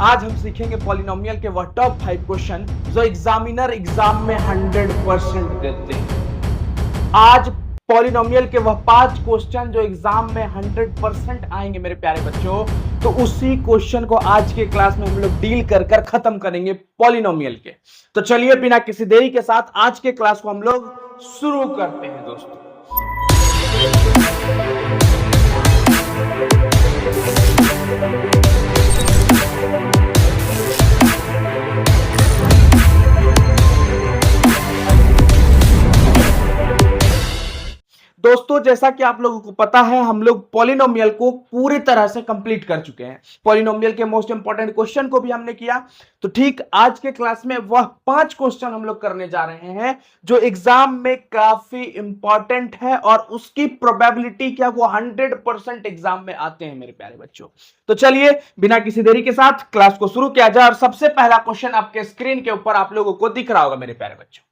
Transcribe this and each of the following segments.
आज हम सीखेंगे पॉलिनोमियल के वह टॉप 5 क्वेश्चन जो एग्जाम में 100% देते हैं। आज पॉलिनोमियल के वह 5 क्वेश्चन जो एग्जाम में 100% आएंगे मेरे प्यारे बच्चों, तो उसी क्वेश्चन को आज के क्लास में हम लोग डील कर खत्म करेंगे पॉलिनोमियल के। तो चलिए बिना किसी देरी के साथ आज के क्लास को हम लोग शुरू करते हैं दोस्तों। दोस्तों जैसा कि आप लोगों को पता है, हम लोग पॉलिनोमियल को पूरी तरह से कंप्लीट कर चुके हैं। पॉलिनोमियल के मोस्ट इंपॉर्टेंट क्वेश्चन को भी हमने किया। तो ठीक आज के क्लास में वह 5 क्वेश्चन हम लोग करने जा रहे हैं जो एग्जाम में काफी इंपॉर्टेंट है और उसकी प्रोबेबिलिटी क्या वो 100% एग्जाम में आते हैं मेरे प्यारे बच्चों। तो चलिए बिना किसी देरी के साथ क्लास को शुरू किया जाए और सबसे पहला क्वेश्चन आपके स्क्रीन के ऊपर आप लोगों को दिख रहा होगा मेरे प्यारे बच्चों।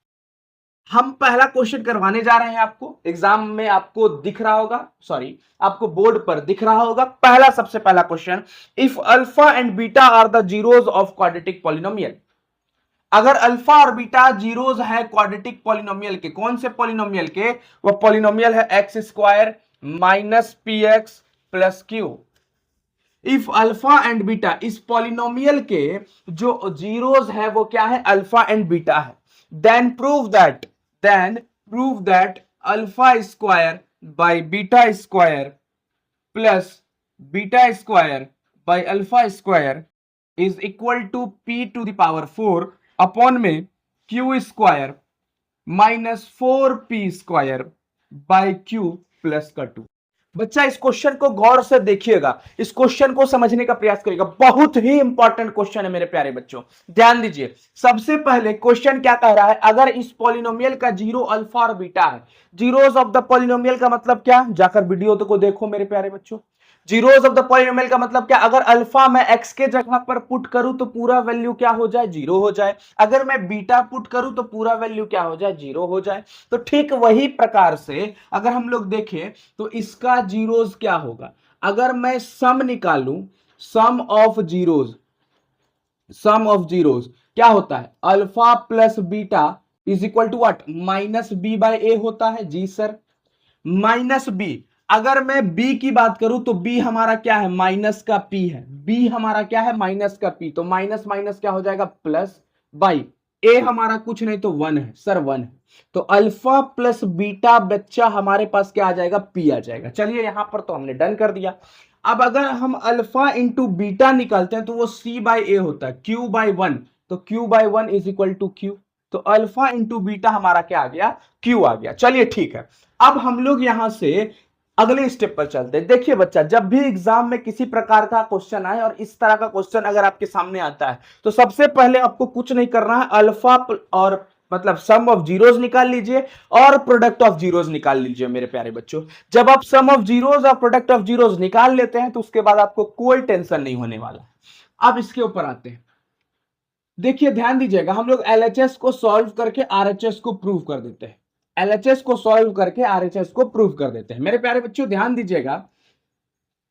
हम पहला क्वेश्चन करवाने जा रहे हैं, आपको एग्जाम में आपको दिख रहा होगा, सॉरी आपको बोर्ड पर दिख रहा होगा। सबसे पहला question, if alpha and beta are the zeros of quadratic polynomial. अगर अल्फा और बीटा जीरोज है क्वाड्रेटिक पॉलिनोमियल के, कौन से पॉलिनोमियल के? वो पॉलिनोमियल है x square minus p x plus q. If alpha and beta, इस पॉलिनोमियल के जो जीरोज है वो क्या है? अल्फा एंड बीटा है। then prove that alpha square by beta square plus beta square by alpha square is equal to p to the power 4 upon में q square minus 4p square by q plus का 2। बच्चा इस question को गौर से देखिएगा, इस question को समझने का प्रयास करिएगा। बहुत ही इंपॉर्टेंट क्वेश्चन है मेरे प्यारे बच्चों, ध्यान दीजिए। सबसे पहले क्वेश्चन क्या कह रहा है? अगर इस पॉलिनोमियल का जीरो अल्फा और बीटा है, जीरोस ऑफ द पॉलिनोमियल का मतलब क्या? जाकर वीडियो को देखो मेरे प्यारे बच्चों। जीरोस ऑफ द पॉलिनोमियल का मतलब क्या? अगर अल्फा मैं एक्स के जगह पर पुट करूं तो पूरा वैल्यू क्या हो जाए? जीरो हो जाए। अगर मैं बीटा पुट करूं तो पूरा वैल्यू क्या हो जाए? जीरो हो जाए। तो ठीक वही प्रकार से अगर हम लोग देखें तो इसका जीरोस क्या होगा? अगर मैं सम निकालूं, सम ऑफ जीरोस क्या होता है? Alpha plus beta is equal to what? Minus b by a होता है। जी सर, माइनस बी। अगर मैं b की बात करूं तो b हमारा क्या है? माइनस का p है। b हमारा क्या है? माइनस का p। तो माइनस माइनस क्या हो जाएगा? Plus by. a हमारा कुछ नहीं तो 1 है सर, 1 है। तो अल्फा प्लस बीटा बच्चा हमारे पास क्या आ जाएगा? p आ जाएगा। चलिए यहां पर तो हमने डन कर दिया। अब अगर हम अल्फा इंटू बीटा निकालते हैं तो वो c बाई ए होता है, q बाई 1। तो q by 1 is equal to q। तो अल्फा इंटू बीटा हमारा क्या आ गया? q आ गया। चलिए ठीक है, अब हम लोग यहां से अगले स्टेप पर चलते हैं। देखिए बच्चा, जब भी एग्जाम में किसी प्रकार का क्वेश्चन आए और इस तरह का क्वेश्चन अगर आपके सामने आता है तो सबसे पहले आपको कुछ नहीं करना है, अल्फा और मतलब सम ऑफ जीरोस निकाल लीजिए और प्रोडक्ट ऑफ जीरोस निकाल लीजिए मेरे प्यारे बच्चों। जब आप सम ऑफ जीरोस और प्रोडक्ट ऑफ जीरोस निकाल लेते हैं तो उसके बाद आपको कोई टेंशन नहीं होने वाला। अब इसके ऊपर आते हैं। देखिए ध्यान दीजिएगा, हम लोग एलएचएस को सॉल्व करके आरएचएस को प्रूव कर देते हैं। एलएचएस को सॉल्व करके आरएचएस को प्रूव कर देते हैं। मेरे प्यारे बच्चों ध्यान दीजिएगा,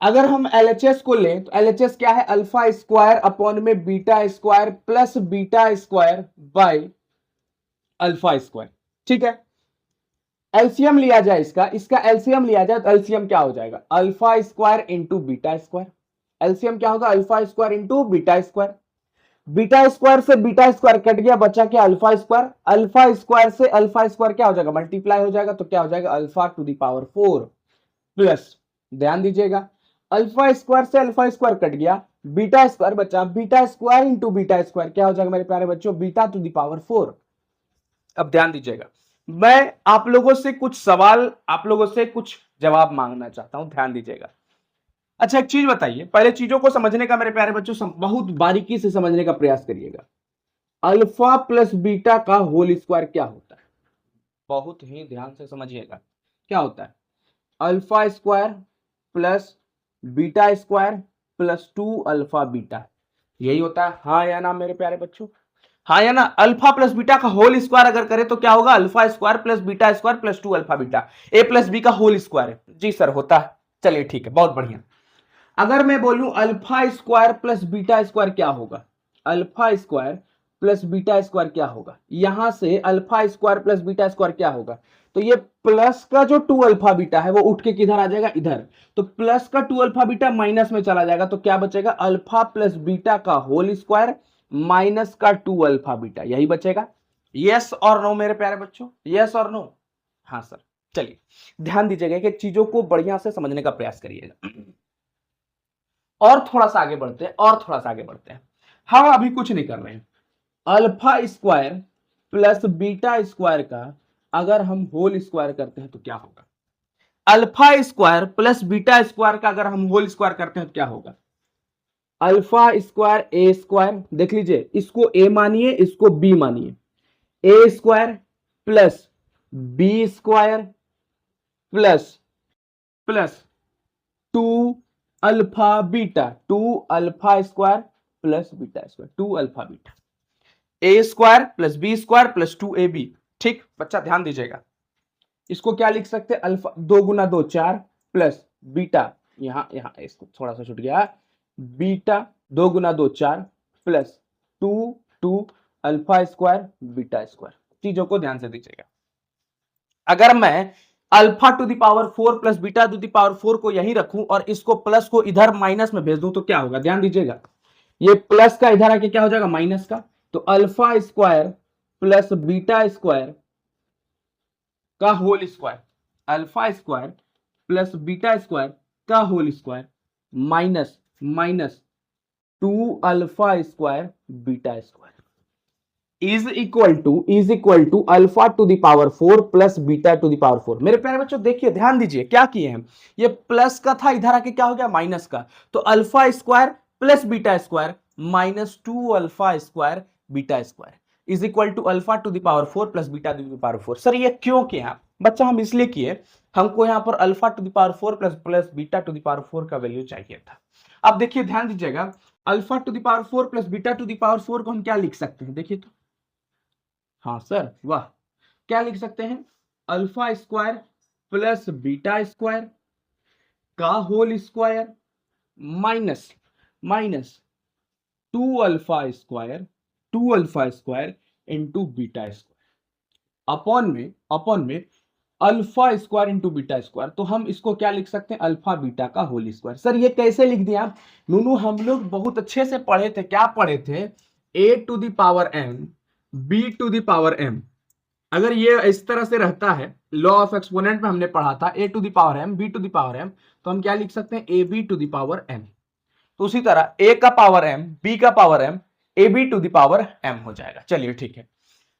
अगर हम एलएचएस को लें तो एलएचएस क्या है? अल्फा स्क्वायर अपॉन में beta square plus beta square by alpha square. ठीक है, एलसीएम लिया जाए इसका एलसीएम लिया जाए तो एलसीएम क्या हो जाएगा? Alpha square into beta square. LCM क्या होगा? Alpha square into beta square. Beta square से बीटा स्क्वायर कट गया, बचा क्या? Alpha square. अल्फा स्क्वायर से अल्फा स्क्वायर क्या हो जाएगा? मल्टीप्लाई हो जाएगा। तो क्या हो जाएगा? Alpha to the power 4 plus, ध्यान दीजिएगा, अल्फा स्क्वायर से अल्फा स्क्वायर कट गया, बीटा स्क्वायर बचा, beta square into beta square क्या हो जाएगा मेरे प्यारे बच्चों? Beta to the power 4। अब ध्यान दीजिएगा, मैं आप लोगों से कुछ सवाल, आप लोगों से कुछ जवाब मांगना चाहता हूं, ध्यान दीजिएगा। अच्छा एक चीज बताइए, पहले चीजों को समझने का मेरे प्यारे बच्चों बहुत बारीकी से समझने का प्रयास करिएगा। अल्फा प्लस बीटा का होल स्क्वायर क्या होता है? बहुत ही ध्यान से समझिएगा, क्या होता है? Alpha square plus beta square plus 2 alpha beta, यही होता है। हाँ या ना मेरे प्यारे बच्चों? हाँ या ना? अल्फा प्लस बीटा का होल स्क्वायर अगर करें तो क्या होगा? Alpha square plus beta square plus 2 alpha beta, a plus b का होल स्क्वायर है। जी सर होता है। चलिए ठीक है, बहुत बढ़िया। अगर मैं बोलूं alpha square plus beta square क्या होगा, alpha square plus beta square क्या होगा, यहां से alpha square plus beta square क्या होगा, तो ये प्लस का जो 2 अल्फा बीटा है वो उठ के किधर आ जाएगा, इधर। तो प्लस का 2 अल्फा बीटा माइनस में चला जाएगा, तो क्या बचेगा, अल्फा प्लस बीटा का होल स्क्वायर माइनस का 2 अल्फा बीटा, यही बचेगा। यस और नो मेरे प्यारे बच्चों, यस और नो? हाँ सर। चलिए ध्यान दीजिएगा कि चीजों को बढ़िया से समझने का प्रयास करिएगा। और थोड़ा सा आगे बढ़ते हैं, और थोड़ा सा आगे बढ़ते हैं। हम अभी कुछ नहीं कर रहे हैं। Alpha square plus beta square का अगर हम होल स्क्वायर करते हैं तो क्या होगा, alpha square plus beta square का अगर हम होल स्क्वायर करते हैं तो क्या होगा, अल्फा स्क्वायर ए स्क्वायर, देख लीजिए इसको ए मानिए इसको बी मानिए, a square plus b square plus plus 2 alpha beta, 2 alpha square plus beta square, 2 alpha beta, a square plus b square plus 2ab। ठीक बच्चा ध्यान दीजिएगा, इसको क्या लिख सकते हैं, अल्फा 2 गुना 2 4 प्लस बीटा, यहां इसको थोड़ा सा छूट गया, बीटा 2 गुना 2 4 plus 2 2 alpha square beta square. चीजों को ध्यान से दीजिएगा, अगर मैं alpha to the power 4 plus beta to the power 4 को यहीं रखूं और इसको प्लस को इधर माइनस में भेज दूं तो क्या होगा, ध्यान दीजिएगा, ये प्लस का इधर आके क्या हो जाएगा, माइनस का। तो alpha square plus beta square का whole square, alpha square plus beta square का whole square minus minus 2 alpha square beta square is equal to alpha to the power 4 plus beta to the power 4। मेरे प्यारे बच्चों देखिए ध्यान दीजिए क्या किए हम, ये प्लस का था इधर आके क्या हो गया, माइनस का। तो alpha square plus beta square minus 2 alpha square beta square is equal to alpha to the power 4 plus beta to the power 4। Sir ये क्यों किया बच्चा, हम इसलिए किए, हमको यहां पर alpha to the power 4 plus plus beta to the power 4 का वैल्यू चाहिए था। अब देखिए ध्यान दीजिएगा, alpha to the power 4 plus beta to the power 4 को हम क्या लिख सकते हैं, देखिए तो, हाँ सर वाह, क्या लिख सकते हैं, alpha square plus beta square का whole square minus minus 2 alpha square into beta square upon में alpha square into beta square. तो हम इसको क्या लिख सकते हैं, अल्फा बीटा का होल स्क्वायर। सर ये कैसे लिख दिया नूनू, हम लोग बहुत अच्छे से पढ़े थे, क्या पढ़े थे, a to the power m b to the power m। अगर ये इस तरह से रहता है, लॉ ऑफ एक्सपोनेंट में हमने पढ़ा था a to the power m b to the power m, तो हम क्या लिख सकते हैं, ab to the power m। तो उसी तरह a का पावर m b का power m ab to the power m हो जाएगा। चलिए ठीक है,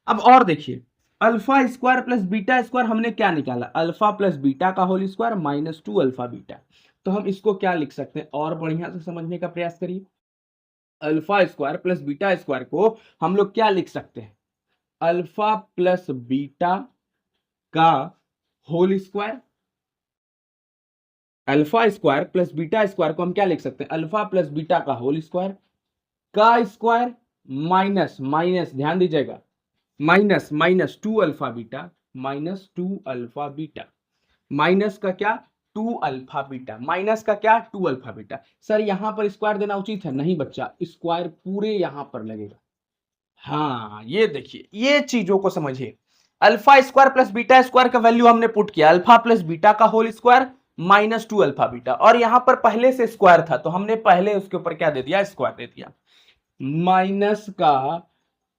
अब और देखिए, alpha square plus beta square हमने क्या निकाला, अल्फा प्लस बीटा का whole square minus 2 alpha beta. तो हम इसको क्या लिख सकते हैं, और बढ़िया से समझने का प्रयास करिए, alpha square plus beta square को हम लोग क्या लिख सकते हैं, अल्फा प्लस बीटा का whole square, alpha square plus beta square को हम क्या लिख सकते हैं, अल्फा प्लस बीटा का होल स्क्वायर का स्क्वायर माइनस माइनस, ध्यान दीजिएगा, minus minus 2 alpha beta minus 2 alpha beta, minus का क्या 2 अल्फा बीटा, माइनस का क्या 2 अल्फा बीटा। सर यहां पर स्क्वायर देना उचित है, नहीं बच्चा, स्क्वायर पूरे यहां पर लगेगा। हाँ ये देखिए, ये चीजों को समझिए, alpha square plus beta square का वैल्यू हमने पुट किया, अल्फा प्लस बीटा का whole square minus 2 alpha beta, और यहां पर पहले से स्क्वायर था तो हमने पहले उसके ऊपर क्या दे दिया, स्क्वायर दे दिया, माइनस का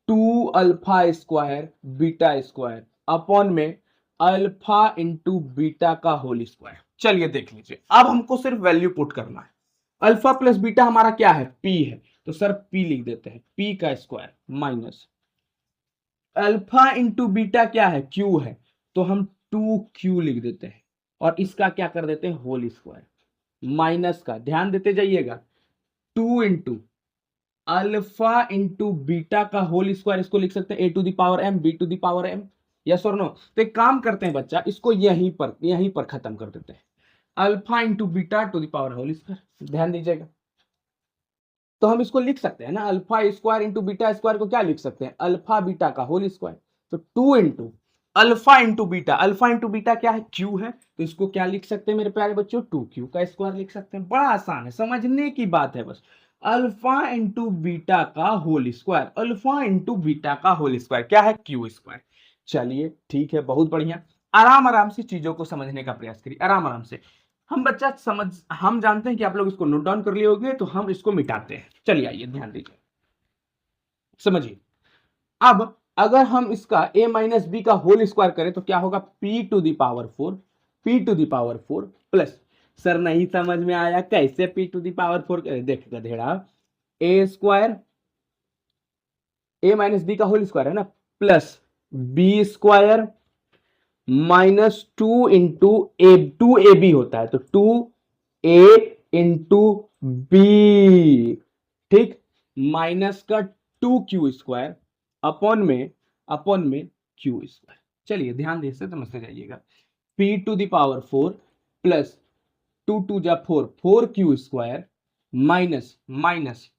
2 alpha square beta square upon में अल्फा इंटू बीटा का होल स्क्वायर। चलिए देख लीजिए, अब हमको सिर्फ वैल्यू पुट करना है, अल्फा प्लस बीटा हमारा क्या है, p है, तो सर p लिख देते हैं, p का square minus alpha into beta क्या है, q है, तो हम 2q लिख देते हैं, और इसका क्या कर देते हैं, होल स्क्वायर माइनस का, ध्यान देते जाइएगा, 2 इंटू अल्फा इंटू बीटा का होल स्क्वायर, इसको लिख सकते हैं a to the power m b to the power m, yes और नो। तो एक काम करते हैं बच्चा, इसको यहीं पर खत्म कर देते हैं, alpha into beta to the power whole square, ध्यान दीजिएगा। तो हम इसको लिख सकते हैं ना, alpha square into beta square को क्या लिख सकते हैं, अल्फा बीटा का होल स्क्वायर। तो 2 into alpha into beta, alpha into beta क्या है, क्यू है, तो इसको क्या लिख सकते हैं मेरे प्यारे बच्चों, 2q का स्क्वायर लिख सकते हैं। बड़ा आसान है, समझने की बात है बस। अल्फा इंटू बीटा का whole square, alpha into beta का होल स्क्वायर क्या है, क्यू स्क्वायर। चलिए ठीक है, बहुत बढ़िया। आराम आराम से चीजों को समझने का प्रयास करिए, आराम आराम से। हम बच्चा समझ, हम जानते हैं कि आप लोग इसको नोट डाउन कर लिए होंगे, तो हम इसको मिटाते हैं। चलिए आइए ध्यान दीजिए, समझिए। अब अगर हम इसका a माइनस बी का होल स्क्वायर करें तो क्या होगा, p to the power 4, p to the power 4 plus, sir नहीं समझ में आया कैसे p टू दी पावर 4, देख गधेड़ा, a square, a minus b का होल स्क्वायर है ना, plus b square minus 2 into a, 2ab होता है तो 2a इंटू बी, ठीक, माइनस का 2q स्क्वायर अपॉन में q स्क्वायर। चलिए ध्यान दे से समझते जाइएगा, p to the power 4 plus 2 2 जा 4, 4q स्क्वायर माइनस माइनस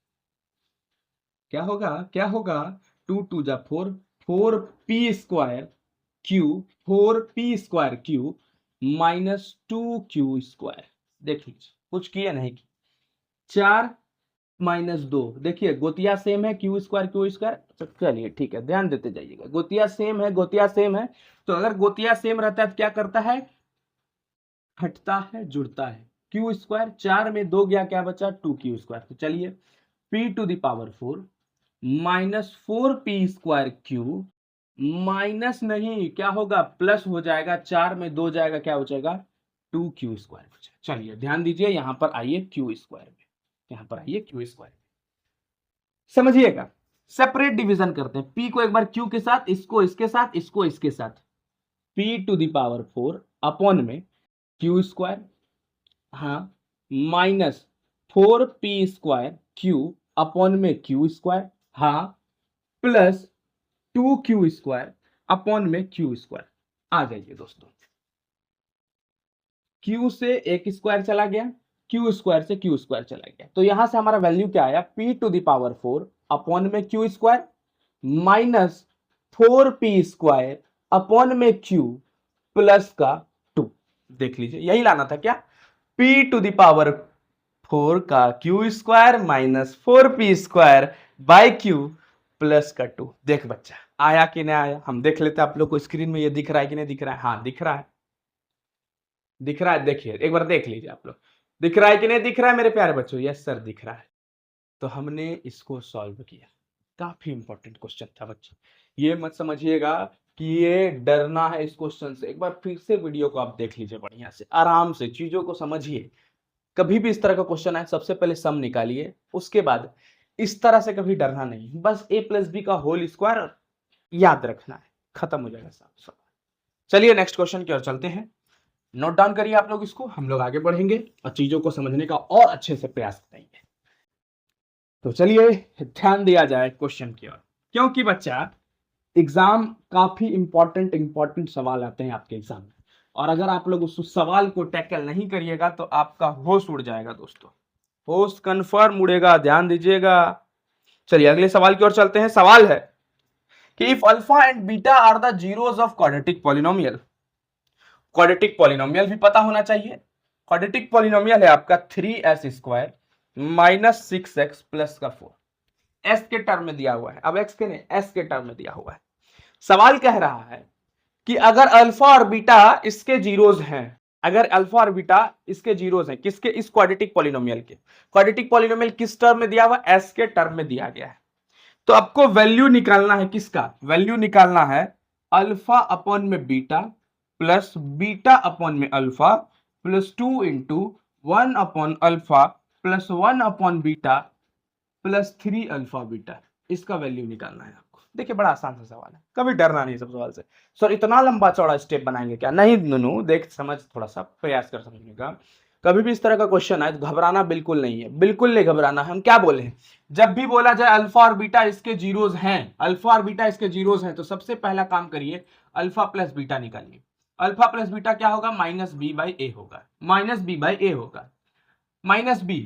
क्या होगा 2 2 जा 4, 4p square q, 4p square q minus 2q square. देख लीजिए कुछ किया नहीं की, 4 माइनस 2, देखिए गोतिया सेम है, क्यू स्क्वायर। तो चलिए ठीक है, ध्यान देते जाइएगा, गोतिया सेम है, तो अगर गोतिया सेम रहता है तो क्या करता है, हटता है जुड़ता है। क्यू स्क्वायर 4 में 2 गया, क्या बचा, 2q स्क्वायर। तो चलिए p to the power 4 minus 4p square q minus नहीं, क्या होगा, प्लस हो जाएगा, 4 में 2 जाएगा, क्या हो जाएगा, 2q स्क्वायर बचा। चलिए ध्यान दीजिए, यहां पर आइए q स्क्वायर में, यहां पर आइए q स्क्वायर, समझिएगा। सेपरेट डिवीजन करते हैं, p को एक बार q के साथ, इसको इसके साथ, इसको इसके साथ, p to the power 4 upon में q स्क्वायर, हाँ, minus 4p square q upon में q स्क्वायर, हाँ, प्लस 2q स्क्वायर अपॉन में q स्क्वायर। आ जाइए दोस्तों, q से एक स्क्वायर चला गया, q स्क्वायर से q स्क्वायर चला गया, तो यहां से हमारा वैल्यू क्या आया, p to the power 4 upon में q square minus 4p square upon में q प्लस का 2। देख लीजिए, यही लाना था क्या, p टू द पावर 4 का q square minus 4p square by q plus का 2। देख बच्चा आया कि नहीं आया, हम देख लेते हैं, आप लोग को स्क्रीन में ये दिख रहा है कि नहीं दिख रहा है, हाँ दिख रहा है, दिख रहा है, देखिए एक बार देख लीजिए आप लोग, दिख रहा है कि नहीं दिख रहा है मेरे प्यारे बच्चों, यस सर दिख रहा है। तो हमने इसको सॉल्व किया, काफी इंपॉर्टेंट क्वेश्चन था बच्चों, ये मत समझिएगा कि ये डरना है इस क्वेश्चन से। एक बार फिर से वीडियो को आप देख लीजिए, बढ़िया से आराम से चीजों को समझिए। कभी भी इस तरह का क्वेश्चन आए, सबसे पहले सम निकालिए, उसके बाद इस तरह से कभी डरना नहीं, बस a प्लस बी का होल स्क्वायर याद रखना है, खत्म हो जाएगा सब। चलिए नेक्स्ट क्वेश्चन की ओर चलते हैं, नोट डाउन करिए आप लोग इसको, हम लोग आगे बढ़ेंगे और चीजों को समझने का और अच्छे से प्रयास करेंगे। तो चलिए ध्यान दिया जाए क्वेश्चन की ओर, क्योंकि बच्चा एग्जाम काफी इंपॉर्टेंट सवाल आते हैं आपके एग्जाम में, और अगर आप लोग उस सवाल को टैकल नहीं करिएगा तो आपका होश उड़ जाएगा दोस्तों, होश कंफर्म उड़ेगा, ध्यान दीजिएगा। चलिए अगले सवाल की ओर चलते हैं। सवाल है कि if alpha and beta are the zeros of quadratic polynomial, quadratic polynomial भी पता होना चाहिए। क्वाड्रेटिक पॉलिनोमियल है आपका 3s square minus 6x plus का 4, s के टर्म में दिया हुआ है, अब x के नहीं s के टर्म में दिया हुआ है। सवाल कह रहा है कि अगर अल्फा और बीटा इसके जीरोस हैं, अगर अल्फा और बीटा इसके जीरोस हैं, किसके, इस क्वाड्रेटिक पॉलिनोमियल के, क्वाड्रेटिक पॉलिनोमियल किस टर्म में दिया हुआ, s के टर्म में दिया गया है, तो आपको वैल्यू निकालना है, किसका वैल्यू निकालना है, अल्फा अपॉन में बीटा प्लस बीटा अपॉन में alpha plus 2 into 1 upon alpha plus 1 upon beta plus 3 alpha beta, इसका वैल्यू निकालना है आपको। देखिए बड़ा आसान सा सवाल है, कभी डरना नहीं सब सवाल से, सर इतना लंबा चौड़ा स्टेप बनाएंगे क्या, नहीं नूनू, देख समझ, थोड़ा सा प्रयास कर समझने का। कभी भी इस तरह का क्वेश्चन आए तो घबराना बिल्कुल नहीं है, बिल्कुल नहीं घबराना। हम क्या बोले हैं, जब भी बोला जाए अल्फा और बीटा इसके जीरोस हैं, अल्फा और बीटा इसके जीरोस हैं, तो सबसे पहला काम करिए अल्फा प्लस बीटा निकालिए। अल्फा प्लस बीटा क्या होगा, माइनस बी बाई ए होगा, माइनस बी बाई ए होगा, माइनस बी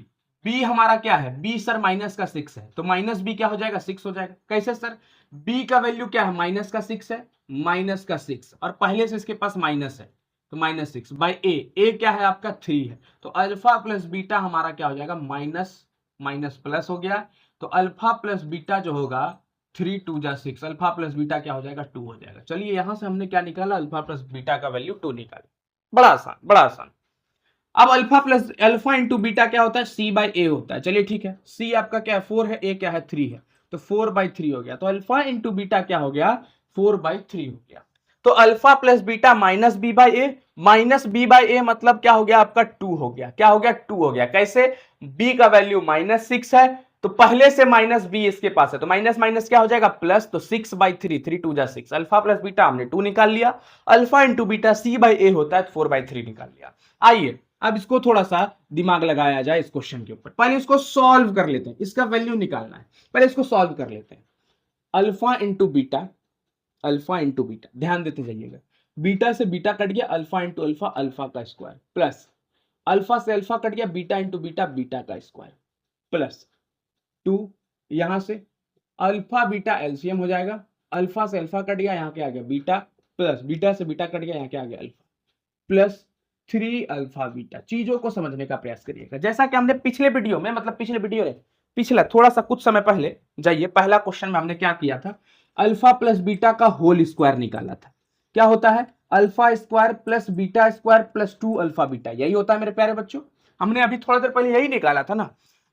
बी हमारा क्या है, बी सर माइनस का 6 है, तो माइनस बी क्या हो जाएगा, 6 हो जाएगा। कैसे सर, बी का वैल्यू क्या है, माइनस का 6 है, माइनस का 6 और पहले से इसके पास माइनस है, तो -6 बाई ए क्या है आपका 3 है, तो अल्फा प्लस बीटा हमारा क्या हो जाएगा, माइनस माइनस प्लस हो गया, तो अल्फा प्लस बीटा जो होगा 3 2 जा 6, अल्फा प्लस बीटा क्या हो जाएगा, 2 हो जाएगा। चलिए यहां से हमने क्या निकाला, अल्फा प्लस बीटा का वैल्यू 2 निकाला। बड़ा आसान, बड़ा आसान। अब अल्फा इंटू बीटा क्या होता है, सी बाई ए होता है। चलिए ठीक है, सी आपका क्या है 4 है, ए क्या है 3 है, तो 4/3 हो गया, तो अल्फा इंटू बीटा क्या हो गया, 4/3 हो गया। तो alpha plus beta minus b by a, minus b by a मतलब क्या हो गया आपका 2 हो गया, क्या हो गया 2 हो गया। कैसे, बी का वैल्यू -6 है, तो पहले से माइनस बी इसके पास है, तो माइनस माइनस क्या हो जाएगा प्लस, तो 6/3, 3 2 जा 6, अल्फा प्लस बीटा हमने 2 निकाल लिया, alpha into beta C by a होता है, 4/3 निकाल लिया। आइए अब इसको थोड़ा सा दिमाग लगाया जाए इस क्वेश्चन के ऊपर, पहले इसको सॉल्व कर लेते हैं, इसका वैल्यू निकालना है, पहले इसको सॉल्व कर लेते हैं। Alpha into beta, alpha into beta, ध्यान देते जाइएगा, बीटा से बीटा कट गया, अल्फा इंटू अल्फा, अल्फा का स्क्वायर, प्लस अल्फा से अल्फा कट गया, बीटा इंटू बीटा, बीटा का स्क्वायर, प्लस 2, यहां से अल्फा बीटा एलसीएम हो जाएगा, अल्फा से अल्फा कट गया, यहां क्या आ गया बीटा, प्लस बीटा से बीटा कट गया, यहां क्या आ गया अल्फा, प्लस 3 अल्फा बीटा। चीजों को समझने का प्रयास करिएगा, जैसा कि हमने पिछले वीडियो में, मतलब पिछले वीडियो में, पिछला थोड़ा सा कुछ समय पहले जाइए, पहला क्वेश्चन में हमने क्या किया था, अल्फा प्लस बीटा का होल स्क्वायर निकाला था। क्या होता है, alpha square plus beta square plus 2 alpha beta, यही होता है मेरे प्यारे बच्चों। हमने अभी थोड़ा देर पहले यही निकाला था ना।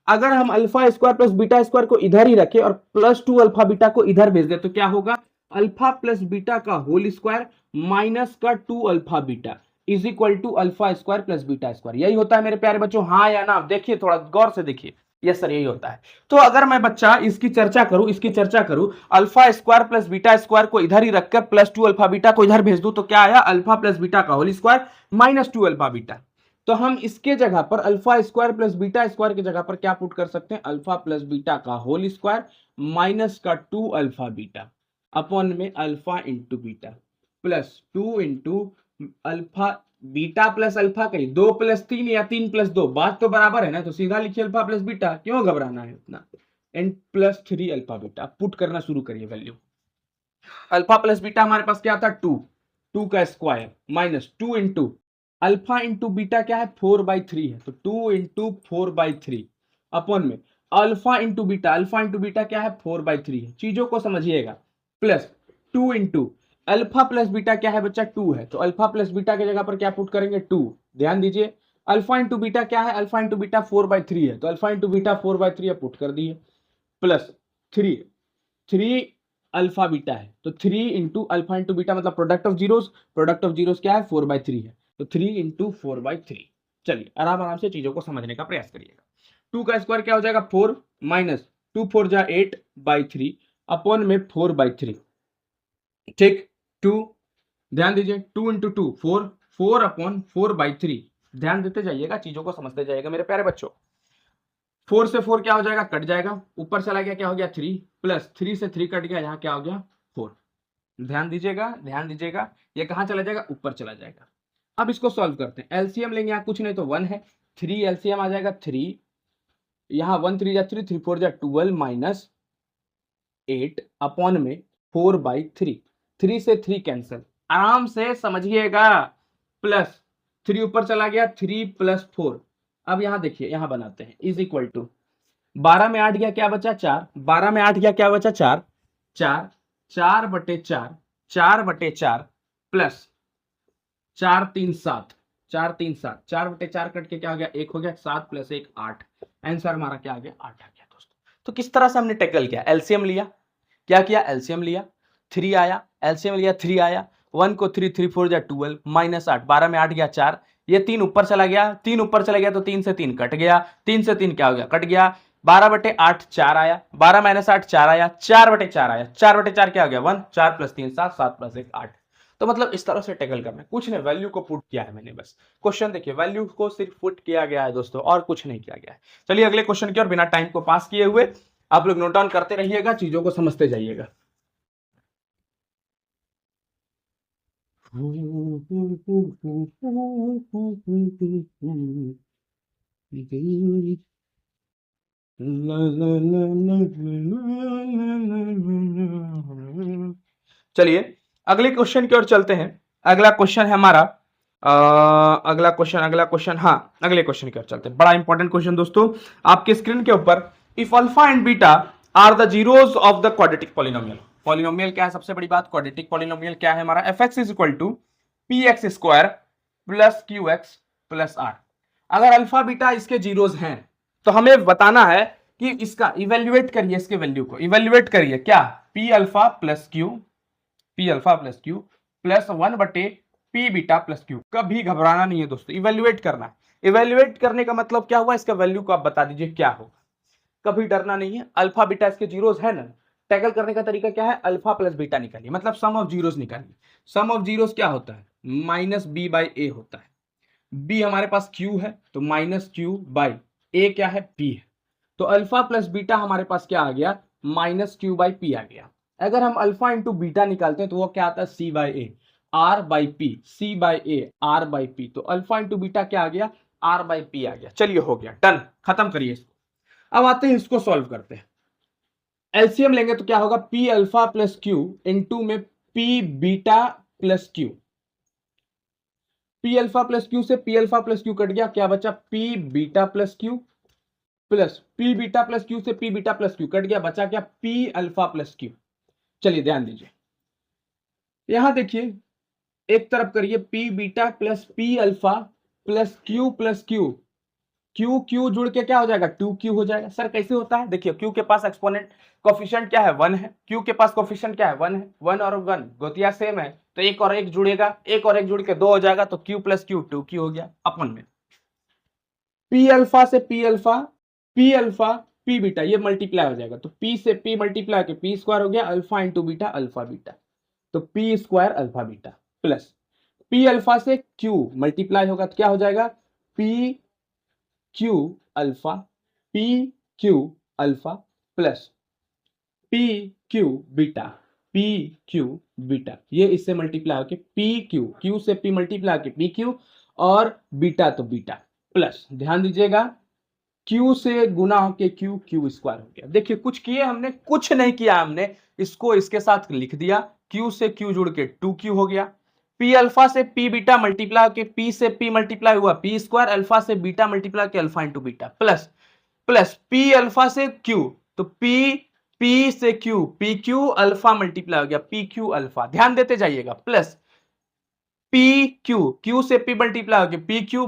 अगर हम alpha square plus beta square को इधर ही रखें और प्लस 2 अल्फा बीटा को इधर भेज दे, तो क्या होगा, अल्फा प्लस बीटा का होल स्क्वायर माइनस का 2 alpha beta is equal to alpha square plus beta square, यही होता है मेरे प्यारे बच्चों, हाँ या ना, देखिए थोड़ा गौर से देखिए, यस सर यही होता है। तो अगर मैं बच्चा इसकी चर्चा करूं, alpha square plus beta square को इधर ही रखकर प्लस 2 अल्फा बीटा को इधर भेज दूं, तो क्या आया, अल्फा प्लस बीटा का whole square minus 2 alpha beta. तो हम इसके जगह पर alpha square plus beta square की जगह पर क्या पुट कर सकते हैं, अल्फा प्लस बीटा का होल स्क्वायर माइनस का 2 अल्फा बीटा अपॉन में alpha into beta plus 2 into alpha beta plus alpha, कहीं 2 प्लस 3 या 3 प्लस 2, बात तो बराबर है ना, तो सीधा लिखिए अल्फा प्लस बीटा, क्यों घबराना है उतना, and plus 3 alpha beta, put करना शुरू करिए वैल्यू। अल्फा प्लस बीटा हमारे पास क्या था 2, 2 का square minus 2 into alpha into beta क्या है 4/3 है, तो 2 इंटू 4/3 अपॉन में अल्फा इंटू बीटा क्या है 4/3 है, चीजों को समझिएगा, plus 2 into alpha plus beta क्या है बच्चा 2 है, तो अल्फा प्लस बीटा की जगह पर क्या पुट करेंगे 2, ध्यान दीजिए, अल्फा इंटू बीटा क्या है, अल्फा इंटू बीटा 4/3 है, तो अल्फा इंटू बीटा 4/3 पुट कर दिए, प्लस 3, 3 अल्फा बीटा है, तो 3 इंटू अल्फा इंटू बीटा मतलब प्रोडक्ट ऑफ जीरोस क्या है 4/3 है, तो 3 इंटू 4/3। चलिए आराम आराम से चीजों को समझने का प्रयास करिएगा। 2 का स्क्वायर क्या हो जाएगा 4 माइनस 2 4 जा 8/3 अपॉन में 4/3, ठीक 2, ध्यान दीजिए 2 इंटू 2 4, 4 अपॉन 4/3, ध्यान देते जाइएगा, चीजों को समझते जाइएगा मेरे प्यारे बच्चों। 4 से 4 क्या हो जाएगा, कट जाएगा, ऊपर चला गया क्या हो गया 3, प्लस 3 से 3 कट गया, यहाँ क्या हो गया 4, ध्यान दीजिएगा ध्यान दीजिएगा, ये कहां चला जाएगा ऊपर चला जाएगा। अब इसको सॉल्व करते हैं, एलसीएम लेंगे, यहाँ कुछ नहीं तो 1 है, 3 एलसीएम आ जाएगा 3, यहाँ 1 3 जा 3, 3 4 जा 12 माइनस 8 अपॉन में 4/3, 3 से 3 कैंसिल, आराम से समझिएगा, प्लस 3 ऊपर चला गया 3 प्लस 4, अब यहां देखिए यहां बनाते हैं इज इक्वल टू 12 में 8 गया क्या बचा 4, 12 में 8 गया क्या बचा 4, 4 4/4, 4/4 प्लस 4 3 7, 4 3 7, 4/4 कट के क्या हो गया 1 हो गया, 7 प्लस 1 8, आंसर हमारा क्या आ गया 8 आ गया दोस्तों। तो किस तरह से हमने टैकल किया, एलसीएम लिया, क्या किया एलसीएम लिया, 3 आया, एलसीएम लिया 3 आया, 1 को 3 3 4 जा 12 माइनस 8, 12 में 8 गया 4, ये 3 ऊपर चला गया, 3 ऊपर चला गया तो 3 से 3 कट गया, 3 से 3 क्या हो गया कट गया, 12/8 4 आया, 12 माइनस 8 4 आया, 4/4 आया, 4/4 क्या हो गया 1, 4 प्लस 3 7, 7 प्लस 1 8। तो मतलब इस तरह से टैकल करना है, कुछ नहीं, वैल्यू को पुट किया है मैंने बस, क्वेश्चन देखिए वैल्यू को सिर्फ पुट किया गया है दोस्तों, और कुछ नहीं किया गया है। चलिए अगले क्वेश्चन की ओर बिना टाइम को पास किए हुए आप लोग नोट डाउन करते रहिएगा, चीजों को समझते जाइएगा। चलिए अगले क्वेश्चन की ओर चलते हैं। अगला क्वेश्चन है हमारा अगला क्वेश्चन हाँ, अगले क्वेश्चन की ओर चलते हैं। बड़ा इंपॉर्टेंट क्वेश्चन दोस्तों आपके स्क्रीन के ऊपर। If alpha and beta are the zeros of the quadratic polynomial. Polynomial क्या है, सबसे बड़ी बात क्वाड्रेटिक पॉलिनोमियल क्या है हमारा, f x is equal to p x square plus q x plus r. अगर अल्फा बीटा इसके जीरोस हैं तो हमें बताना है कि इसका इवेल्युएट करिए, इसके वैल्यू को इवेल्युएट करिए। क्या, p alpha plus q plus 1/पी बीटा प्लस क्यू। कभी घबराना नहीं है दोस्तों, इवेल्युएट करना है। इवेल्युएट करने का मतलब क्या हुआ, इसका वैल्यू को आप बता दीजिए क्या होगा। कभी डरना नहीं है, अल्फा बीटा इसके जीरोस है ना। टैकल करने का तरीका क्या है, अल्फा प्लस बीटा निकालिए, मतलब सम ऑफ जीरोस निकालिए। सम ऑफ जीरोस क्या होता है, माइनस बी बाई ए होता है। बी हमारे पास क्यू है तो माइनस क्यू बाई ए क्या है, पी है। तो अल्फा प्लस बीटा हमारे पास क्या आ गया, माइनस क्यू बाई पी आ गया। अगर हम अल्फा इंटू बीटा निकालते हैं तो वो क्या आता है, c by a r by p, c by a r by p. तो अल्फा इंटू बीटा क्या आ गया, आर बाई पी आ गया। चलिए हो गया, डन, खत्म करिए इसको। अब आते हैं इसको सॉल्व करते हैं। एलसीएम लेंगे तो क्या होगा, p alpha plus q into में p beta plus q. P alpha plus q से p alpha plus q cut गया, क्या बचा, p beta plus q plus p beta plus q से p beta plus q cut गया, बचा क्या, p alpha plus Q. चलिए ध्यान दीजिए, यहां देखिए एक तरफ करिए, P beta plus p alpha plus q plus Q. Q Q जुड़ के क्या हो जाएगा, 2q हो जाएगा। सर कैसे होता है, देखिए क्यू के पास एक्सपोनेंट कोफिशिएंट क्या है, 1 है। क्यू के पास कोफिशिएंट क्या है, 1 है। 1 और 1 गोतिया सेम है तो एक और एक जुड़ेगा, एक और एक जुड़ के 2 हो जाएगा, तो q प्लस क्यू 2q हो गया। अपन में पी अल्फा से पी अल्फा पी बीटा ये मल्टीप्लाई हो जाएगा, तो p से p मल्टीप्लाई के पी स्क्वायर हो गया, alpha into beta alpha beta, तो p square alpha beta plus p alpha से q मल्टीप्लाई होगा तो क्या हो जाएगा, p q alpha, p q alpha plus p q beta, p q beta. ये इससे मल्टीप्लाई होके पी क्यू, क्यू से पी मल्टीप्लाई होके पी क्यू और बीटा तो बीटा प्लस, ध्यान दीजिएगा क्यू से गुना होके क्यू, क्यू स्क्वायर हो गया। देखिए कुछ किए हमने, कुछ नहीं किया हमने, इसको इसके साथ लिख दिया, क्यू से क्यू जुड़ के 2q हो गया। पी अल्फा से पी बीटा मल्टीप्लाई होके पी से पी मल्टीप्लाई हुआ पी स्क्वायर, अल्फा से बीटा मल्टीप्लाई के alpha into beta plus plus p alpha से क्यू, तो पी पी से Q, P q alpha multiply हो गया पी क्यू अल्फा, ध्यान देते जाइएगा, प्लस पी क्यू, क्यू से पी मल्टीप्लाई हो गया P q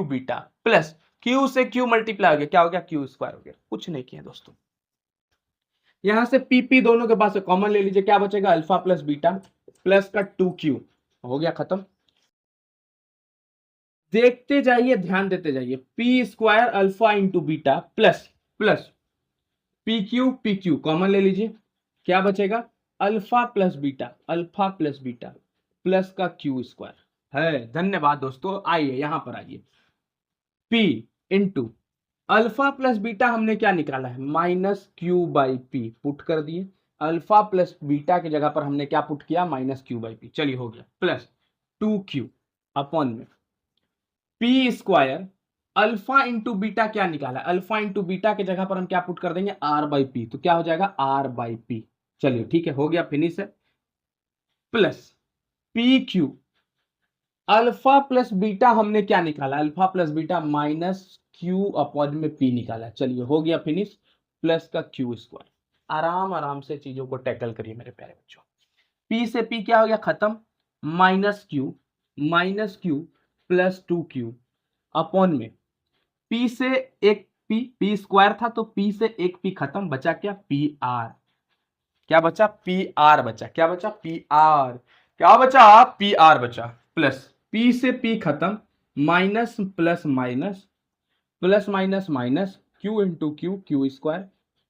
beta plus q से क्यू मल्टीप्लाई हो गया, क्या हो गया, क्यू स्क्वायर हो गया। कुछ नहीं किया दोस्तों, यहां से पी दोनों के पास कॉमन ले लीजिए, क्या बचेगा, अल्फा प्लस बीटा प्लस का 2q हो गया खत्म। देखते जाइए, ध्यान देते जाइए, P square alpha into beta plus plus p Q common ले लीजिए, क्या बचेगा, अल्फा प्लस बीटा प्लस का क्यू स्क्वायर है। धन्यवाद दोस्तों, आइए यहां पर आइए, P into alpha plus beta हमने क्या निकाला है, minus Q by P put कर दिए, अल्फा प्लस बीटा की जगह पर हमने क्या पुट किया, माइनस क्यू बाई पी। चलिए हो गया, प्लस 2q अपॉन में P square alpha into beta क्या निकाला, अल्फा इंटू बीटा की जगह पर हम क्या पुट कर देंगे, आर बाई पी, तो क्या हो जाएगा, आर बाई पी। चलिए ठीक है, हो गया, फिनिश है। Plus p q alpha plus beta हमने क्या निकाला, alpha plus beta minus Q upon में पी निकाला। चलिए हो गया फिनिश, प्लस का क्यू स्क्वायर। आराम आराम से चीजों को टैकल करिए मेरे प्यारे बच्चों। पी से पी क्या हो गया खत्म, minus Q plus 2q upon में पी से एक पी स्क्वायर था तो पी से एक पी खत्म, बचा क्या, पी आर। क्या बचा, पी आर बचा, क्या बचा, पी आर, क्या बचा, पी आर बचा प्लस पी से पी खत्म, minus plus minus plus minus minus q into q, q square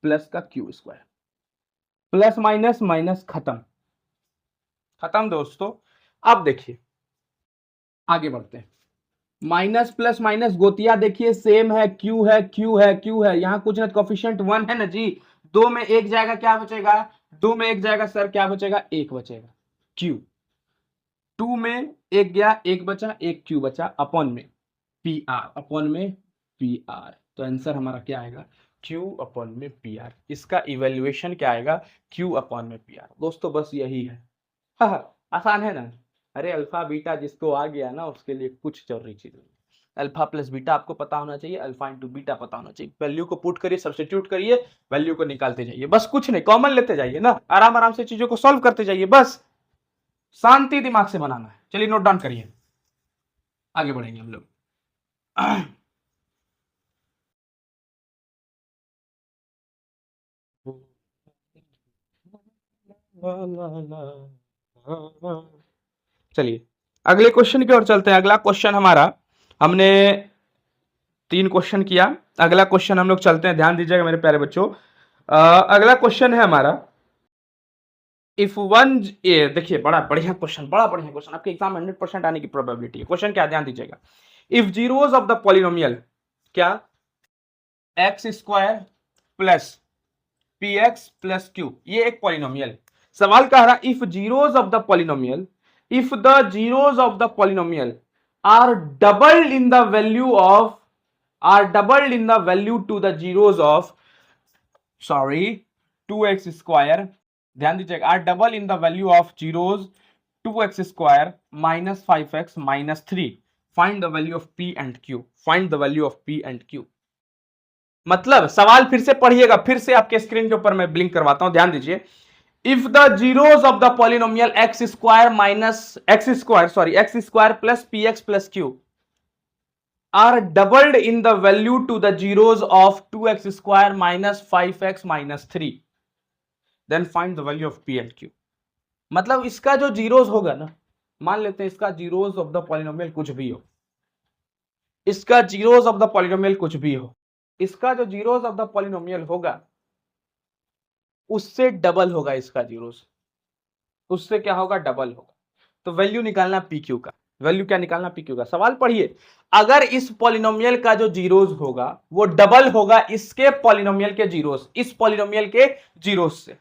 plus का q square, plus minus minus खत्म, खत्म दोस्तों। अब देखिए आगे बढ़ते हैं, माइनस प्लस माइनस गोतिया देखिए सेम है, क्यू है क्यू है क्यू है, यहां कुछ ना, कोफिशिएंट 1 है ना जी, दो में एक जाएगा, क्या बचेगा, दो में एक जाएगा सर, क्या बचेगा, एक बचेगा, क्यू। 2 में एक गया, एक बचा, एक क्यू बचा, अपॉन में पी आर, अपॉन में पी आर। तो आंसर हमारा क्या आएगा, क्यू अपॉन में पी आर, इसका इवेल्युएशन क्या आएगा, क्यू अपॉन में पी आर। दोस्तों बस यही है, हाँ, आसान है ना। अरे अल्फा बीटा जिसको आ गया ना उसके लिए कुछ जरूरी चीज नहीं। अल्फा प्लस बीटा आपको पता होना चाहिए, अल्फा इंटू बीटा पता होना चाहिए। वैल्यू को पुट करिए, सब्स्टिट्यूट करिए, वैल्यू को निकालते जाइए, बस कुछ नहीं, कॉमन लेते जाइए ना, आराम आराम से चीजों को सॉल्व करते जाइए, बस शांति दिमाग से बनाना है। चलिए नोट डाउन करिए, आगे बढ़ेंगे हम लोग। चलिए अगले क्वेश्चन की ओर चलते हैं। अगला क्वेश्चन हमारा, हमने 3 क्वेश्चन किया, अगला क्वेश्चन हम लोग चलते हैं, ध्यान दीजिएगा मेरे प्यारे बच्चों। अगला क्वेश्चन है हमारा, इफ वन, ये देखिए बड़ा बढ़िया क्वेश्चन, बड़ा बढ़िया क्वेश्चन, आपके एग्जाम 100% आने की प्रोबेबिलिटी है। क्वेश्चन क्या, ध्यान दीजिएगा। If zeros of the polynomial, क्या, x square plus p x plus q, ये एक पॉलिनोमियल। सवाल कह रहा, if zeros of the polynomial, if the zeros of the polynomial are doubled in the value of, are doubled in the value to the zeros of, sorry, 2x square, ध्यान दीजिएगा, are double in the value of zeros 2x square minus 5x minus 3, find the value of p and q, find the value of p and q। मतलब सवाल फिर से पढ़िएगा, फिर से आपके स्क्रीन के ऊपर मैं ब्लिंक करवाता हूं, ध्यान दीजिए। If the zeros of the polynomial x square minus x square, sorry, x square plus p x plus Q are doubled in the value to the zeros of 2x square minus 5x minus 3, then find the value of p and q। मतलब इसका जो zeros होगा ना, मान लेते हैं इसका zeros of the polynomial कुछ भी हो, इसका जीरोस ऑफ द पॉलिनोमियल कुछ भी हो, इसका जो जीरोस ऑफ द पॉलिनोमियल होगा उससे डबल होगा इसका जीरोस, उससे क्या होगा, डबल होगा। तो वैल्यू निकालना पी क्यू का, वैल्यू क्या निकालना, पी क्यू का। सवाल पढ़िए, अगर इस पॉलिनोमियल का जो जीरोस होगा वो डबल होगा इसके पॉलिनोमियल के जीरोस, इस पॉलिनोमियल के जीरोस से।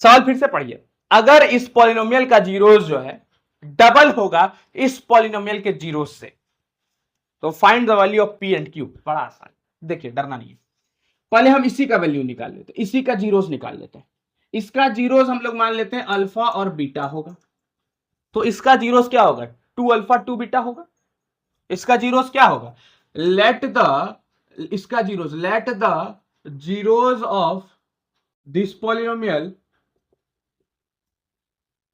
सवाल फिर से पढ़िए, अगर इस पॉलिनोमियल का जीरोस जो है डबल होगा इस पॉलिनोमियल के जीरोस से, तो find the value of P and Q. बड़ा आसान, देखिए डरना नहीं है। पहले हम इसी का वैल्यू निकाल लेते हैं, इसी का जीरोस निकाल लेते हैं। इसका जीरोस हम लोग मान लेते हैं अल्फा और बीटा होगा, तो इसका जीरोस क्या होगा, 2 अल्फा 2 बीटा होगा। इसका जीरोस क्या होगा, let the zeros of this polynomial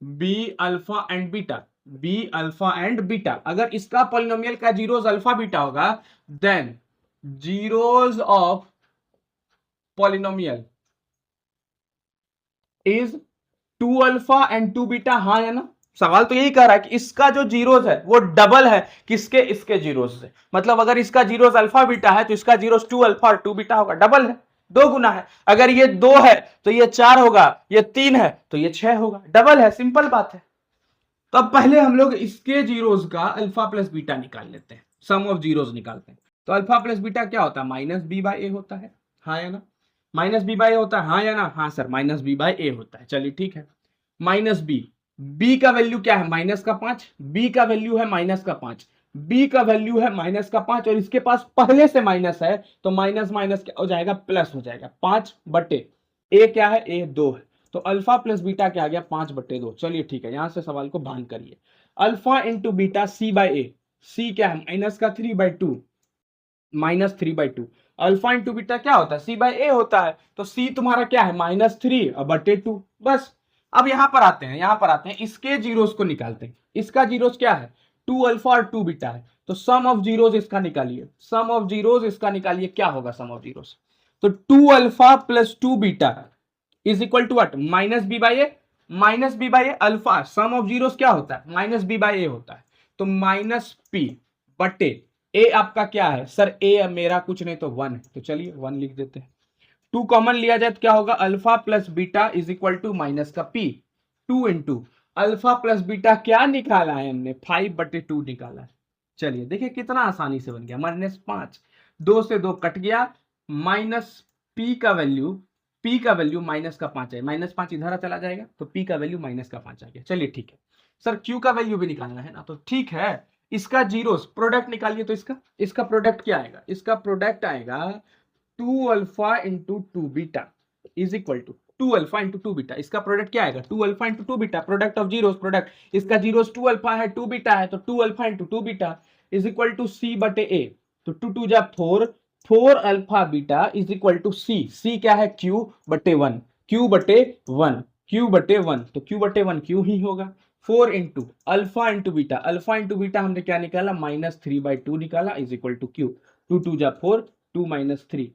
be alpha and beta, be alpha and beta. अगर इसका पॉलिनोमियल का जीरोस अल्फा बीटा होगा, then zeros of polynomial is 2 alpha and 2 beta, हाँ है ना। सवाल तो यही कह रहा है कि इसका जो जीरोस है वो डबल है किसके, इसके जीरोस से। मतलब अगर इसका जीरोस अल्फा बीटा है तो इसका जीरोस 2 अल्फा और 2 बीटा होगा, डबल है, 2 गुना है। अगर ये 2 है तो ये 4 होगा, ये 3 है तो ये 6 होगा, डबल है, सिंपल बात है। तो अब पहले हम लोग इसके जीरोस का अल्फा प्लस बीटा निकाल लेते हैं, सम ऑफ जीरोस निकालते हैं। तो अल्फा प्लस बीटा क्या होता है, माइनस बी बाई ए होता है, हाँ या ना। माइनस बी बाई ए होता है, हाँ या ना, हाँ sir, minus b by a होता है। चलिए ठीक है, माइनस बी, बी का वैल्यू क्या है, माइनस का 5, बी का वैल्यू है माइनस का 5, बी का वैल्यू है माइनस का 5, और इसके पास पहले से माइनस है तो माइनस माइनस क्या हो जाएगा, प्लस हो जाएगा, 5 बटे ए क्या है, ए 2 है, तो अल्फा प्लस बीटा क्या आ गया, 5 बटे 2। चलिए ठीक है, यहां से सवाल को भान करिए, alpha into beta C by A, C क्या है माइनस का 3/2, माइनस 3/2, अल्फा इंटू बीटा क्या होता है, सी बाई ए होता है, तो सी तुम्हारा क्या है -3 बटे 2, बस। अब यहां पर आते हैं, इसके जीरोस को निकालते हैं। इसका जीरोस क्या है, 2 अल्फा और 2 बीटा है, तो सम ऑफ जीरोस इसका निकालिए, सम ऑफ जीरोस इसका निकालिए, क्या होगा सम ऑफ जीरोस, तो 2 alpha plus 2 beta is equal to what, minus b by a, minus b by a, alpha sum of zeros क्या होता है, माइनस बी बाई ए होता है, तो माइनस पी बटे ए आपका क्या है सर, ए मेरा कुछ नहीं तो 1 है, तो चलिए 1 लिख देते हैं। 2 कॉमन लिया जाए तो क्या होगा, alpha plus beta is equal to minus का p, 2 into alpha plus beta क्या निकाला है हमने, 5/2 निकाला है। चलिए देखिए कितना आसानी से बन गया, -5, 2 से 2 कट गया, माइनस पी का वैल्यू माइनस का 5 है, -5 इधर चला जाएगा तो पी का वैल्यू माइनस का 5 आ गया। चलिए ठीक है सर, क्यू का वैल्यू भी निकालना है ना, तो ठीक है, इसका जीरोस प्रोडक्ट निकालिए, तो इसका प्रोडक्ट क्या आएगा, इसका प्रोडक्ट आएगा 2 alpha into 2 beta is equal to 2 alpha into 2 beta. इसका प्रोडक्ट क्या आएगा 2 alpha into 2 beta, product of zeros, product इसका जीरोस 2 अल्फा है 2 बीटा है, तो 2 alpha into 2 beta is equal to c बटे ए। तो 2 2 जा 4, 4 alpha beta is equal to c क्या है क्यू बटे 1, क्यू बटे 1, क्यू बटे 1, तो क्यू बटे 1 क्यू ही होगा। 4 into alpha into beta, alpha into beta हमने क्या निकाला -3/2 निकाला इज इक्वल टू क्यू, 2 2 जा 4, 2 - 3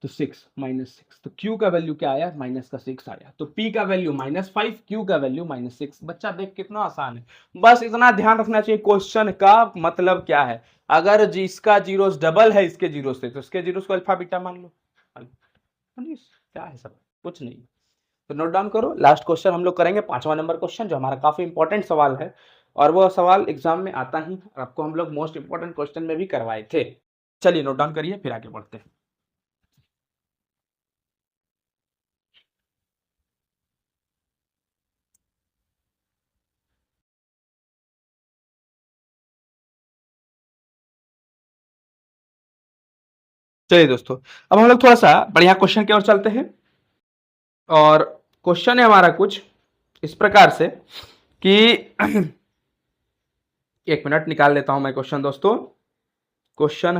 तो 6 -6, तो Q का वैल्यू क्या आया माइनस का 6 आया, तो P का वैल्यू -5, Q का वैल्यू -6। बच्चा देख कितना आसान है, बस इतना ध्यान रखना चाहिए क्वेश्चन का मतलब क्या है। अगर जिसका जीरोस डबल है इसके जीरो से, तो इसके जीरोस को अल्फा बीटा मान लो, क्या है सब कुछ नहीं। तो नोट डाउन करो, लास्ट क्वेश्चन हम लोग करेंगे 5वां नंबर क्वेश्चन, जो हमारा काफी इंपॉर्टेंट सवाल है और वो सवाल एग्जाम में आता ही और आपको हम लोग मोस्ट इंपॉर्टेंट क्वेश्चन में भी करवाए थे। चलिए नोट डाउन करिए, फिर आगे बढ़ते हैं। चलिए दोस्तों, अब हम लोग थोड़ा सा बढ़िया क्वेश्चन की ओर चलते हैं और क्वेश्चन है हमारा कुछ इस प्रकार से कि एक मिनट निकाल लेता हूं मैं क्वेश्चन दोस्तों। क्वेश्चन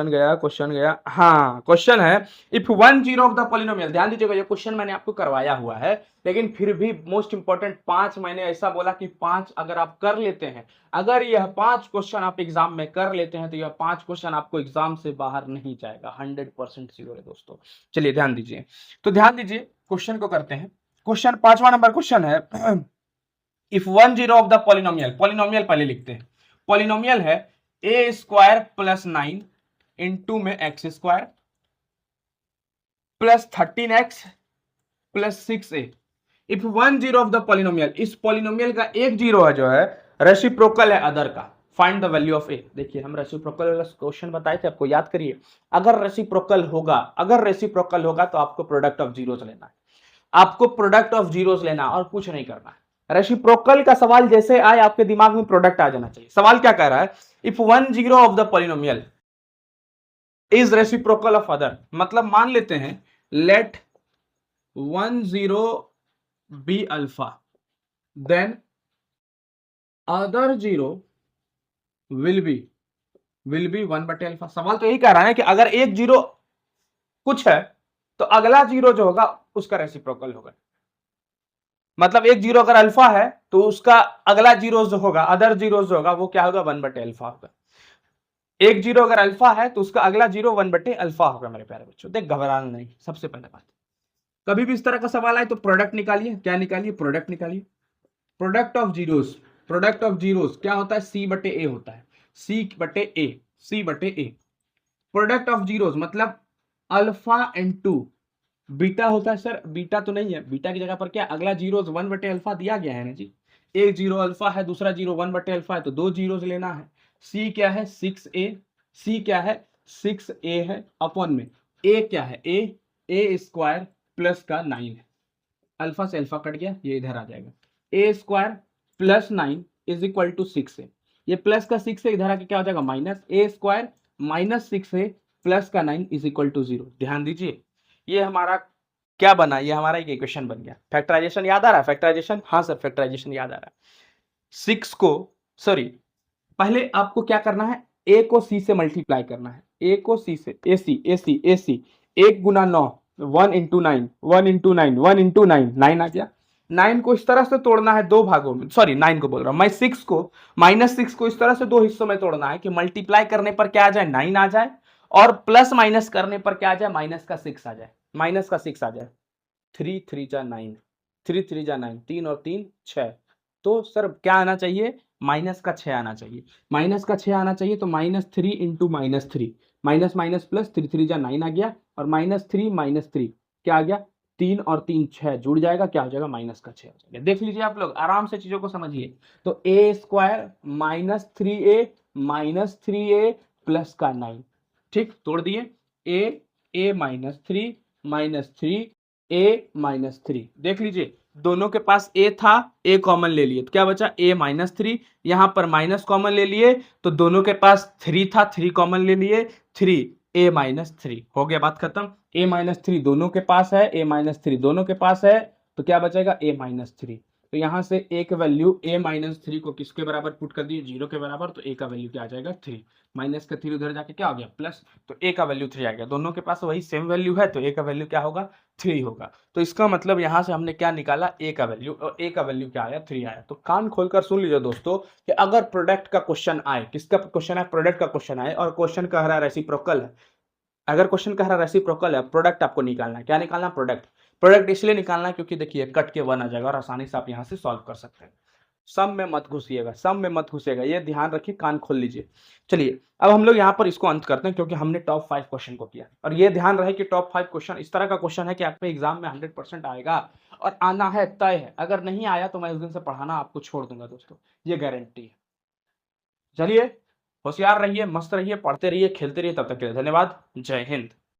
गया, हाँ क्वेश्चन है if 1 zero of the polynomial, ध्यान दीजिएगा ये क्वेश्चन मैंने आपको करवाया हुआ है, लेकिन फिर भी मोस्ट इंपॉर्टेंट 5 मैंने ऐसा बोला कि 5 अगर आप कर लेते हैं, अगर यह 5 क्वेश्चन आप एग्जाम में कर लेते हैं तो यह 5 क्वेश्चन आपको एग्जाम से बाहर नहीं जाएगा, 100% श्योर है दोस्तों। चलिए ध्यान दीजिए, तो ध्यान दीजिए क्वेश्चन को करते हैं। क्वेश्चन 5वां नंबर क्वेश्चन है if 1 zero of the polynomial, polynomial पहले लिखते हैं, पॉलिनोमियल है ए स्क्वायर प्लस 9 इंटू में x square plus 13x plus 6a। If 1 zero of the polynomial, इस पॉलिनोमियल का एक जीरो है जो है रेसिप्रोकल है अदर का, फाइंड द वैल्यू ऑफ ए। देखिए हम रेसिप्रोकल वाला क्वेश्चन बताए थे आपको, याद करिए। अगर रेसिप्रोकल होगा तो आपको प्रोडक्ट ऑफ जीरोस लेना है, आपको प्रोडक्ट ऑफ जीरोस लेना और कुछ नहीं करना है। रेसिप्रोकल का सवाल जैसे आए आपके दिमाग में प्रोडक्ट आ जाना चाहिए। सवाल क्या कह रहा है if 1 zero of the polynomial is reciprocal of other, मतलब मान लेते हैं let 1 zero be alpha then other zero will be 1/अल्फा। सवाल तो यही कह रहा है कि अगर एक जीरो कुछ है तो अगला जीरो जो होगा उसका रेसिप्रोकल होगा, मतलब एक जीरो अगर अल्फा है तो उसका अगला जीरो जो होगा अदर जीरो जो होगा वो क्या होगा 1/अल्फा होगा। एक जीरो अगर अल्फा है तो उसका अगला जीरो 1/अल्फा होगा। मेरे प्यारे बच्चों देख घबराना नहीं, सबसे पहले बात कभी भी इस तरह का सवाल आए तो प्रोडक्ट निकालिए, क्या निकालिए प्रोडक्ट निकालिए। प्रोडक्ट ऑफ जीरोस क्या होता है C/A होता है, C/A। प्रोडक्ट ऑफ जीरोस मतलब अल्फा इंटू बीटा होता है। सर बीटा तो नहीं है, बीटा की जगह पर क्या अगला जीरो 1/अल्फा दिया गया है ना जी, एक जीरो अल्फा है दूसरा जीरो 1/अल्फा है तो दो जीरोस लेना है। सी क्या है 6a, सी क्या है 6a है अपॉन में ए क्या है ए स्क्वायर प्लस का 9 है, अल्फा से अल्फा कट गया ये इधर आ जाएगा, a square plus 9 is equal to 6a, ये प्लस का 6 से इधर आके क्या हो जाएगा माइनस ए स्क्वायर माइनस 6a प्लस का 9 इज इक्वल टू 0। ध्यान दीजिए ये हमारा क्या बना, ये हमारा एक इक्वेशन बन गया। फैक्टराइजेशन याद आ रहा है, फैक्टराइजेशन, हाँ सर फैक्टराइजेशन याद आ रहा है। 6 को सॉरी पहले आपको क्या करना है a को c से मल्टीप्लाई करना है, a को c से ac 1 गुना 9 1 इंटू 9 1 इंटू 9 1 इंटू 9 9 आ गया। 9 को इस तरह से तोड़ना है दो भागों में, सॉरी 9 को बोल रहा हूं मैं, 6 को -6 को इस तरह से दो हिस्सों में तोड़ना है कि मल्टीप्लाई करने पर क्या आ जाए 9 आ जाए और प्लस माइनस करने पर क्या आ जाए माइनस का 6 आ जाए, माइनस का 6 आ जाए। 3 3 जा 9, 3 3 जा 9, 3 और 3 6, तो सर क्या आना चाहिए माइनस का 6 आना चाहिए, माइनस का 6 आना चाहिए। तो -3 इंटू -3 माइनस माइनस प्लस 3 3 जा 9 आ गया और -3 क्या आ गया 3 और 3 6 जुड़ जाएगा, क्या हो जाएगा माइनस का 6 हो जाएगा। देख लीजिए आप लोग आराम से चीजों को समझिए। तो a स्क्वायर -3a प्लस का 9, ठीक तोड़ दिए a -3 -3 a -3, देख लीजिए दोनों के पास a था, a कॉमन ले लिए तो क्या बचा a -3, यहां पर माइनस कॉमन ले लिए तो दोनों के पास 3 था, 3 कॉमन ले लिए 3 a -3 हो गया, बात खत्म। a -3 दोनों के पास है, a -3 दोनों के पास है तो क्या बचेगा a -3। तो यहां से एक वैल्यू a -3 को किसके बराबर पुट कर दिए, 0 के बराबर, तो a का वैल्यू क्या आ जाएगा 3, माइनस का 3 उधर जाके क्या हो गया प्लस, तो a का वैल्यू 3 आ गया। दोनों के पास वही सेम वैल्यू है तो a का वैल्यू क्या होगा 3 होगा। तो इसका मतलब यहां से हमने क्या निकाला a का वैल्यू, और a का वैल्यू क्या आया 3 आया। तो कान खोलकर सुन लीजिए दोस्तों कि अगर प्रोडक्ट का क्वेश्चन आए, किसका क्वेश्चन है, प्रोडक्ट का क्वेश्चन आए और क्वेश्चन कह रहा है रेसिप्रोकल है, अगर क्वेश्चन कह रहा है रेसिप्रोकल है, प्रोडक्ट आपको निकालना है, क्या निकालना है प्रोडक्ट। प्रोडक्ट इसलिए निकालना है क्योंकि देखिए कट के 1 आ जाएगा और आसानी से आप यहां से सॉल्व कर सकते हैं। सम में मत घुसिएगा, सम में मत घुसिएगा, ये ध्यान रखिए, कान खोल लीजिए। चलिए अब हम लोग यहाँ पर इसको अंत करते हैं क्योंकि हमने टॉप 5 क्वेश्चन को किया, और ये ध्यान रहे कि टॉप 5 क्वेश्चन इस तरह का क्वेश्चन है कि आपके एग्जाम में 100% आएगा और आना है तय है। अगर नहीं आया तो मैं उस दिन से पढ़ाना आपको छोड़ दूंगा दोस्तों, ये गारंटी है। चलिए होशियार रहिए, मस्त रहिए, पढ़ते रहिए, खेलते रहिए, तब तक के लिए धन्यवाद, जय हिंद।